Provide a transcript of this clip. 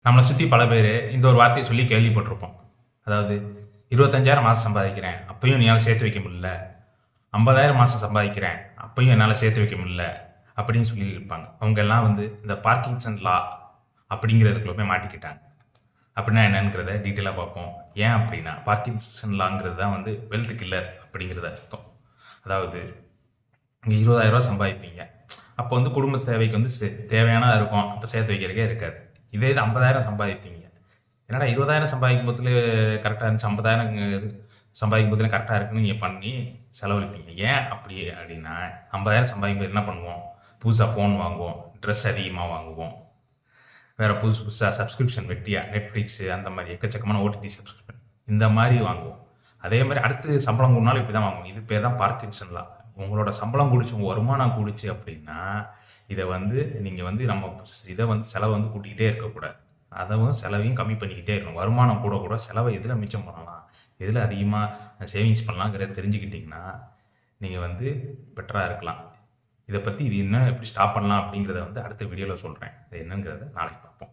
நம்மளை சுற்றி பல பேர் இந்த ஒரு வார்த்தையை சொல்லி கேள்விப்பட்டிருப்போம். அதாவது 25,000 மாதம் சம்பாதிக்கிறேன், அப்பயும் என்னால் சேர்த்து வைக்க முடியல. 50,000 மாதம் சம்பாதிக்கிறேன், அப்பயும் என்னால் சேர்த்து வைக்க முடியல அப்படின்னு சொல்லியிருப்பாங்க. அவங்க எல்லாம் இந்த பார்க்கின்சன் லா அப்படிங்கிறதுக்குள்ள போய் மாட்டிக்கிட்டாங்க. அப்படின்னா என்னங்கிறத டீட்டெயிலாக பார்ப்போம். ஏன் அப்படின்னா பார்க்கின்சன் லாங்கிறது தான் வெல்த் கில்லர் அப்படிங்கிறத அர்த்தம். அதாவது இங்கே 20,000 சம்பாதிப்பீங்க, அப்போ குடும்ப தேவைக்கு தேவையானதாக இருக்கும், அப்போ சேர்த்து வைக்கிறதுக்கே இருக்காது. இதே இது 50,000 சம்பாதிப்பீங்க, என்னடா 20,000 சம்பாதிக்கும் போதுல கரெக்டாக இருந்துச்சு, 50,000 சம்பாதிக்கும் போதுல கரெக்டாக இருக்குன்னு நீங்கள் பண்ணி செலவழிப்பீங்க. ஏன் அப்படி அப்படின்னா 50,000 சம்பாதிக்கும் போது என்ன பண்ணுவோம், புதுசாக ஃபோன் வாங்குவோம், ட்ரெஸ் அதிகமாக வாங்குவோம், வேறு புதுசாக சப்ஸ்கிரிப்ஷன் வெட்டியாக நெட்ஃப்ளிக்ஸு அந்த மாதிரி எக்கச்சக்கமான ஓடிடி சப்ஸ்கிரிப்ஷன் இந்த மாதிரி வாங்குவோம். அதே மாதிரி அடுத்து சம்பளம் கூடனாலும் இப்படி தான் வாங்குவோம். இது பேர் தான் பார்க்கின்சன் லா. உங்களோட சம்பளம் கூடிச்சு, உங்கள் வருமானம் கூடிச்சு அப்படின்னா இதை நீங்கள் நம்ம இதை செலவை கூட்டிக்கிட்டே இருக்கக்கூடாது. அதவும் செலவையும் கம்மி பண்ணிக்கிட்டே இருக்கணும். வருமானம் கூட கூட செலவை எதில் மிச்சம் பண்ணலாம், எதில் அதிகமாக சேவிங்ஸ் பண்ணலாங்கிறத தெரிஞ்சுக்கிட்டிங்கன்னா நீங்கள் பெட்டராக இருக்கலாம். இதை பற்றி இது இன்னும் எப்படி ஸ்டாப் பண்ணலாம் அப்படிங்கிறத அடுத்த வீடியோவில் சொல்கிறேன். இது என்னங்கிறத நாளைக்கு பார்ப்போம்.